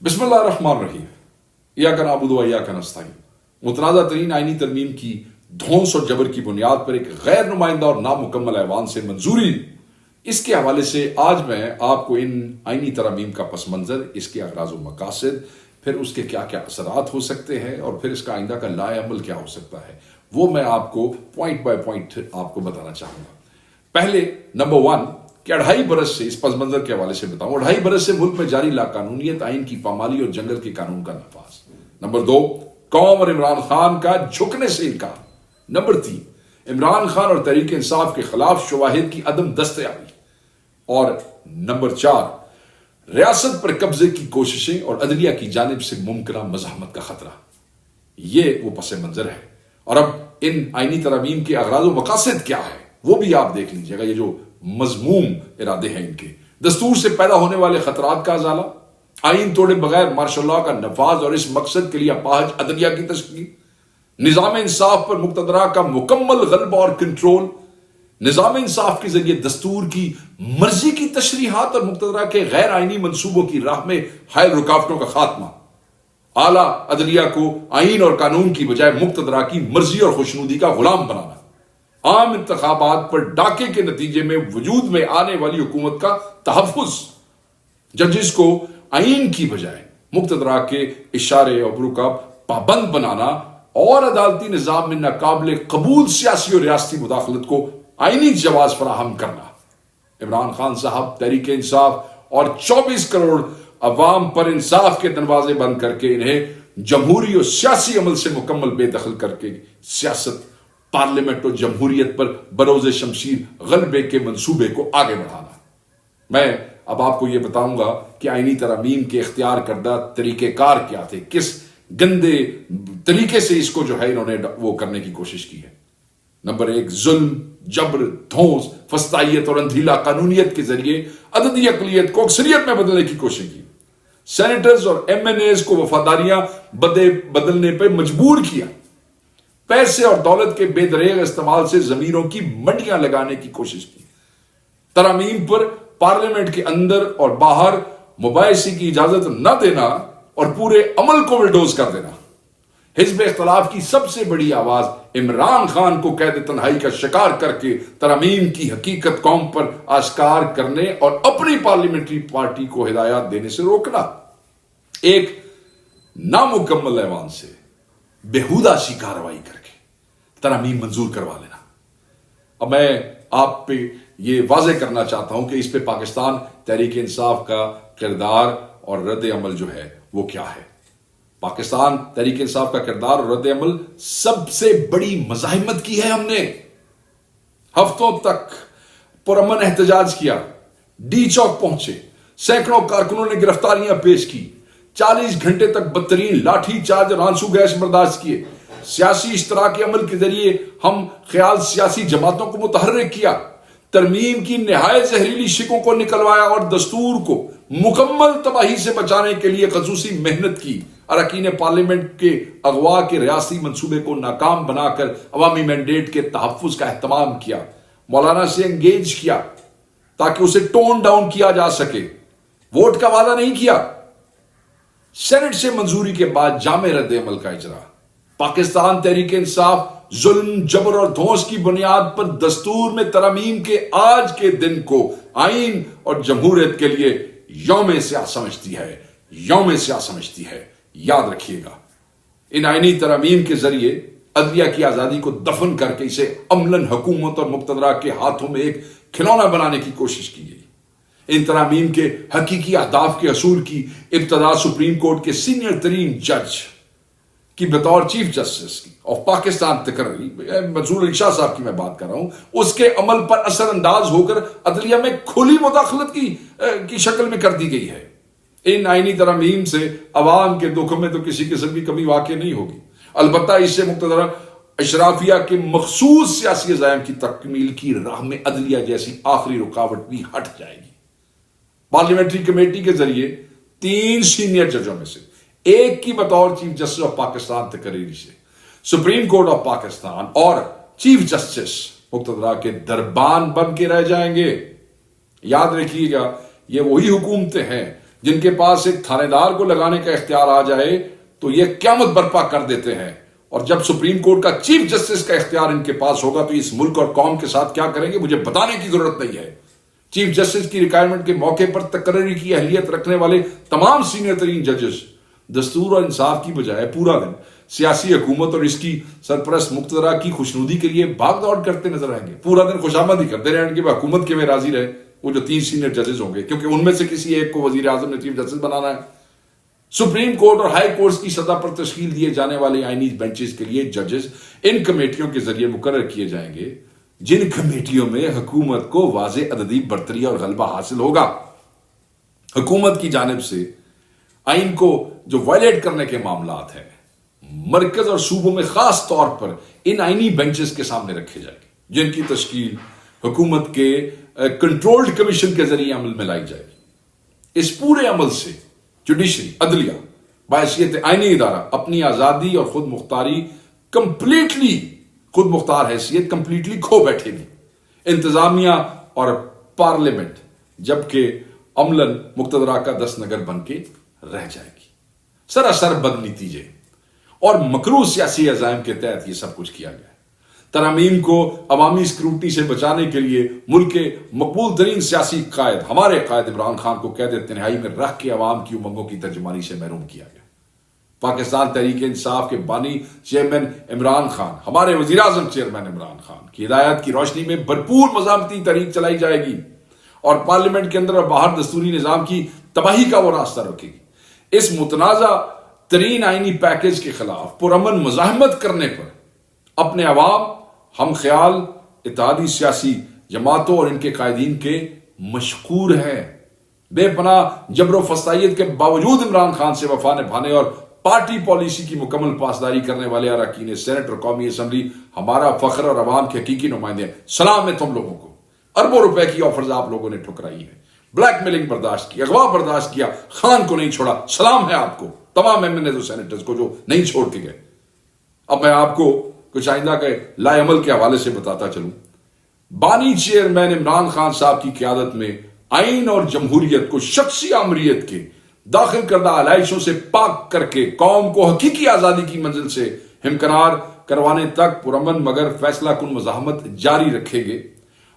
بسم اللہ الرحمن الرحیم ایاک نعبد و ایاک نستعین متنازع ترین آئینی ترمیم کی دھونس اور جبر کی بنیاد پر ایک غیر نمائندہ اور نامکمل ایوان سے منظوری، اس کے حوالے سے آج میں آپ کو ان آئینی ترامیم کا پس منظر، اس کے اغراض و مقاصد، پھر اس کے کیا کیا اثرات ہو سکتے ہیں اور پھر اس کا آئندہ کا لائحہ عمل کیا ہو سکتا ہے، وہ میں آپ کو پوائنٹ بائی پوائنٹ آپ کو بتانا چاہوں گا۔ پہلے نمبر 1 کہ 2.5 برس سے اس پس منظر کے حوالے سے بتاؤں، 2.5 برس سے ملک میں جاری لاقانونیت، آئین کی پامالی اور جنگل کے قانون کا نفاذ۔ نمبر 2 قوم اور عمران خان کا جھکنے سے انکار۔ نمبر 3 عمران خان اور تحریک انصاف کے خلاف شواہد کی عدم دستیابی۔ اور نمبر 4 ریاست پر قبضے کی کوششیں اور عدلیہ کی جانب سے ممکنہ مزاحمت کا خطرہ۔ یہ وہ پس منظر ہے، اور اب ان آئینی ترامیم کے اغراض و مقاصد کیا ہے وہ بھی آپ دیکھ لیجئے گا۔ یہ جو مذموم ارادے ہیں ان کے، دستور سے پیدا ہونے والے خطرات کا ازالہ، آئین توڑے بغیر مارشل لاء کا نفاذ اور اس مقصد کے لیے اپاہج عدلیہ کی تشکیل، نظام انصاف پر مقتدرہ کا مکمل غلبہ اور کنٹرول، نظام انصاف کے ذریعے دستور کی مرضی کی تشریحات اور مقتدرہ کے غیر آئینی منصوبوں کی راہ میں حائل رکاوٹوں کا خاتمہ، اعلیٰ عدلیہ کو آئین اور قانون کی بجائے مقتدرہ کی مرضی اور خوشنودی کا غلام بنانا، عام انتخابات پر ڈاکے کے نتیجے میں وجود میں آنے والی حکومت کا تحفظ، ججز کو آئین کی بجائے مقتدرہ کے اشارے ابرو کا پابند بنانا اور عدالتی نظام میں ناقابل قبول سیاسی اور ریاستی مداخلت کو آئینی جواز فراہم کرنا۔ عمران خان صاحب، تحریک انصاف اور 24 کروڑ عوام پر انصاف کے دروازے بند کر کے انہیں جمہوری اور سیاسی عمل سے مکمل بے دخل کر کے سیاست، پارلیمنٹ اور جمہوریت پر بروز شمشیر غلبے کے منصوبے کو آگے بڑھانا۔ میں اب آپ کو یہ بتاؤں گا کہ آئینی ترامیم کے اختیار کردہ طریقہ کار کیا تھے، کس گندے طریقے سے اس کو جو ہے انہوں نے وہ کرنے کی کوشش کی ہے۔ نمبر 1 ظلم، جبر، دھونس، فسطائیت اور اندھیلا قانونیت کے ذریعے عددی اقلیت کو اکثریت میں بدلنے کی کوشش کی، سینیٹرز اور ایم این ایز کو وفاداریاں بدلنے پہ مجبور کیا، پیسے اور دولت کے بے دریغ استعمال سے ضمیروں کی منڈیاں لگانے کی کوشش کی، ترامیم پر پارلیمنٹ کے اندر اور باہر مباحثے کی اجازت نہ دینا اور پورے عمل کو بلڈوز کر دینا، حزب اختلاف کی سب سے بڑی آواز عمران خان کو قید تنہائی کا شکار کر کے ترامیم کی حقیقت قوم پر آشکار کرنے اور اپنی پارلیمنٹری پارٹی کو ہدایات دینے سے روکنا، ایک نامکمل ایوان سے بےہودہ سی کارروائی کر کے ترامیم منظور کروا لینا۔ اب میں آپ پہ یہ واضح کرنا چاہتا ہوں کہ اس پہ پاکستان تحریک انصاف کا کردار اور رد عمل جو ہے وہ کیا ہے۔ پاکستان تحریک انصاف کا کردار اور رد عمل سب سے بڑی مزاحمت کی ہے۔ ہم نے ہفتوں تک پرامن احتجاج کیا، ڈی چوک پہنچے، سینکڑوں کارکنوں نے گرفتاریاں پیش کی، 40 گھنٹے تک بدترین لاٹھی چارج اور آنسو گیس برداشت کیے، سیاسی اشتراک عمل کے ذریعے ہم خیال سیاسی جماعتوں کو متحرک کیا، ترمیم کی نہایت زہریلی شکوں کو نکلوایا اور دستور کو مکمل تباہی سے بچانے کے لیے خصوصی محنت کی، اراکین پارلیمنٹ کے اغوا کے ریاستی منصوبے کو ناکام بنا کر عوامی مینڈیٹ کے تحفظ کا اہتمام کیا، مولانا سے انگیج کیا تاکہ اسے ٹون ڈاؤن کیا جا سکے، ووٹ کا وعدہ نہیں کیا، سینٹ سے منظوری کے بعد جامع رد عمل کا اجرا، پاکستان تحریک انصاف ظلم، جبر اور دھونس کی بنیاد پر دستور میں ترامیم کے آج کے دن کو آئین اور جمہوریت کے لیے یوم سیاہ سمجھتی ہے، یوم سیاہ سمجھتی ہے۔ یاد رکھیے گا، ان آئینی ترامیم کے ذریعے عدلیہ کی آزادی کو دفن کر کے اسے عملاً حکومت اور مقتدرہ کے ہاتھوں میں ایک کھلونا بنانے کی کوشش کی گئی۔ ان ترامیم کے حقیقی اہداف کے حصول کی ابتدا سپریم کورٹ کے سینئر ترین جج کی بطور چیف جسٹس آف پاکستان تقرری منظور علی شاہ صاحب کی میں بات کر رہا ہوں، اس کے عمل پر اثر انداز ہو کر عدلیہ میں کھلی مداخلت کی شکل میں کر دی گئی ہے۔ ان آئینی ترامیم سے عوام کے دکھوں میں تو کسی قسم کی کمی واقع نہیں ہوگی، البتہ اس سے مقتدرہ اشرافیہ کے مخصوص سیاسی عزائم کی تکمیل کی راہ میں عدلیہ جیسی آخری رکاوٹ بھی ہٹ جائے گی۔ پارلیمنٹری کمیٹی کے ذریعے 3 سینئر ججوں میں سے ایک کی بطور چیف جسٹس آف پاکستان تقرری سے سپریم کورٹ آف پاکستان اور چیف جسٹس مقتدرہ کے دربان بن کے رہ جائیں گے۔ یاد رکھیے گا، یہ وہی حکومتیں ہیں جن کے پاس ایک تھانے دار کو لگانے کا اختیار آ جائے تو یہ قیامت برپا کر دیتے ہیں، اور جب سپریم کورٹ کا چیف جسٹس کا اختیار ان کے پاس ہوگا تو اس ملک اور قوم کے ساتھ کیا کریں گے مجھے بتانے کی ضرورت نہیں ہے۔ چیف جسٹس کی ریٹائرمنٹ کے موقع پر تقرری کی اہلیت رکھنے والے تمام سینئر ترین ججز دستور اور انصاف کی بجائے پورا دن سیاسی حکومت اور اس کی سرپرست مقتدرہ کی خوشنودی کے لیے بھاگ دوڑ کرتے نظر آئیں گے، پورا دن خوشامد ہی کرتے رہیں گے کہ حکومت کے میں راضی رہے وہ جو 3 سینئر ججز ہوں گے، کیونکہ ان میں سے کسی ایک کو وزیر اعظم نے چیف جسٹس بنانا ہے۔ سپریم کورٹ اور ہائی کورٹس کی سطح پر تشکیل دیے جانے والے آئینی بینچز کے لیے ججز ان کمیٹیوں کے ذریعے مقرر کیے جائیں گے جن کمیٹیوں میں حکومت کو واضح عددی برتری اور غلبہ حاصل ہوگا۔ حکومت کی جانب سے آئین کو جو وائلیٹ کرنے کے معاملات ہیں مرکز اور صوبوں میں خاص طور پر ان آئینی بینچز کے سامنے رکھے جائیں گے، جن کی تشکیل حکومت کے کنٹرولڈ کمیشن کے ذریعے عمل میں لائی جائے گی۔ اس پورے عمل سے جوڈیشری عدلیہ بحیثیت آئینی ادارہ اپنی آزادی اور خود مختاری خود مختار حیثیت کمپلیٹلی کھو بیٹھے گی۔ انتظامیہ اور پارلیمنٹ جبکہ عملاً مقتدرہ کا دست نگر بن کے رہ جائے گی۔ سراسر بد نتیجے اور مکروہ سیاسی عزائم کے تحت یہ سب کچھ کیا گیا ہے۔ ترامیم کو عوامی اسکروٹنی سے بچانے کے لیے ملک کے مقبول ترین سیاسی قائد ہمارے قائد عمران خان کو قید تنہائی میں رکھ کے عوام کی امنگوں کی ترجمانی سے محروم کیا گیا۔ پاکستان تحریک انصاف کے بانی چیئرمین عمران خان، ہمارے وزیر اعظم چیئرمین عمران خان کی ہدایات کی روشنی میں بھرپور مزاحمتی تحریک چلائی جائے گی اور پارلیمنٹ کے اندر اور باہر دستوری نظام کی تباہی کا وہ راستہ رکھے گی۔ اس متنازع ترین آئینی پیکج کے خلاف پرامن مزاحمت کرنے پر اپنے عوام، ہم خیال، اتحادی سیاسی جماعتوں اور ان کے قائدین کے مشکور ہیں۔ بے پناہ جبر و فسائیت کے باوجود عمران خان سے وفا نبھانے اور پارٹی پالیسی کی مکمل پاسداری کرنے والے اراکین سینٹ اور قومی اسمبلی ہمارا فخر اور عوام کے حقیقی نمائندے ہیں۔ سلام ہے تم لوگوں کو۔ اربوں روپے کی آفرز آپ لوگوں نے ٹھکرائی ہے، بلیک میلنگ برداشت کی، اغوا برداشت کیا، خان کو نہیں چھوڑا۔ سلام ہے آپ کو، تمام ایم این ایز اور سینیٹرز کو جو نہیں چھوڑ کے گئے۔ اب میں آپ کو کچھ آئندہ کے لائے عمل کے حوالے سے بتاتا چلوں۔ بانی چیئرمین عمران خان صاحب کی قیادت میں آئین اور جمہوریت کو شخصی آمریت کے داخل کردہ علائشوں سے پاک کر کے قوم کو حقیقی آزادی کی منزل سے ہمکنار کروانے تک پرامن مگر فیصلہ کن مزاحمت جاری رکھیں گے۔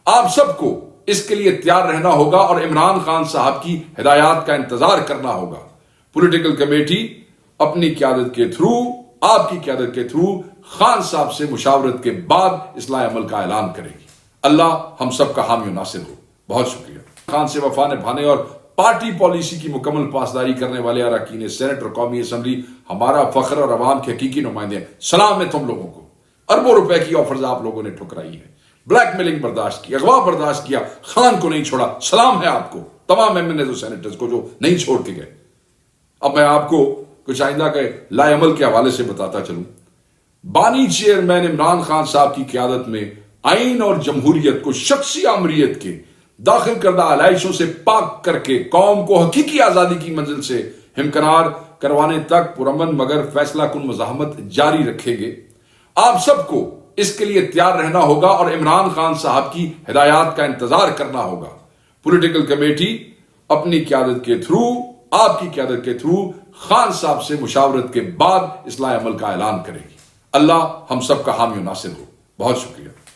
آپ سب کو اس کے لیے تیار رہنا ہوگا اور عمران خان صاحب کی ہدایات کا انتظار کرنا ہوگا۔ پولیٹیکل کمیٹی اپنی قیادت کے تھرو، آپ کی قیادت کے تھرو خان صاحب سے مشاورت کے بعد اصلاح عمل کا اعلان کرے گی۔ اللہ ہم سب کا حامی و ناصر ہو۔ بہت شکریہ۔ خان سے وفا نبھانے اور پارٹی پالیسی کی مکمل پاسداری کرنے والے اراکین سینٹ اور قومی اسمبلی ہمارا فخر اور عوام کے حقیقی نمائندے ہیں۔ سلام ہے تم لوگوں کو۔ اربوں روپے کی آفرز آپ لوگوں نے ٹھکرائی ہے، بلیک میلنگ برداشت کی، اغوا برداشت کیا، خان کو نہیں چھوڑا۔ سلام ہے آپ کو، تمام ایم این ایز اور سینیٹرز کو جو نہیں چھوڑ کے گئے۔ اب میں آپ کو کچھ آئندہ کے لائے عمل کے حوالے سے بتاتا چلوں۔ بانی چیئرمین عمران خان صاحب کی قیادت میں آئین اور جمہوریت کو شخصی آمریت کے داخل کردہ علائشوں سے پاک کر کے قوم کو حقیقی آزادی کی منزل سے ہمکنار کروانے تک پرامن مگر فیصلہ کن مزاحمت جاری رکھیں گے۔ آپ سب کو اس کے لیے تیار رہنا ہوگا اور عمران خان صاحب کی ہدایات کا انتظار کرنا ہوگا۔ پولیٹیکل کمیٹی اپنی قیادت کے تھرو، آپ کی قیادت کے تھرو خان صاحب سے مشاورت کے بعد اصلاح عمل کا اعلان کرے گی۔ اللہ ہم سب کا حامی و ناصر ہو۔ بہت شکریہ۔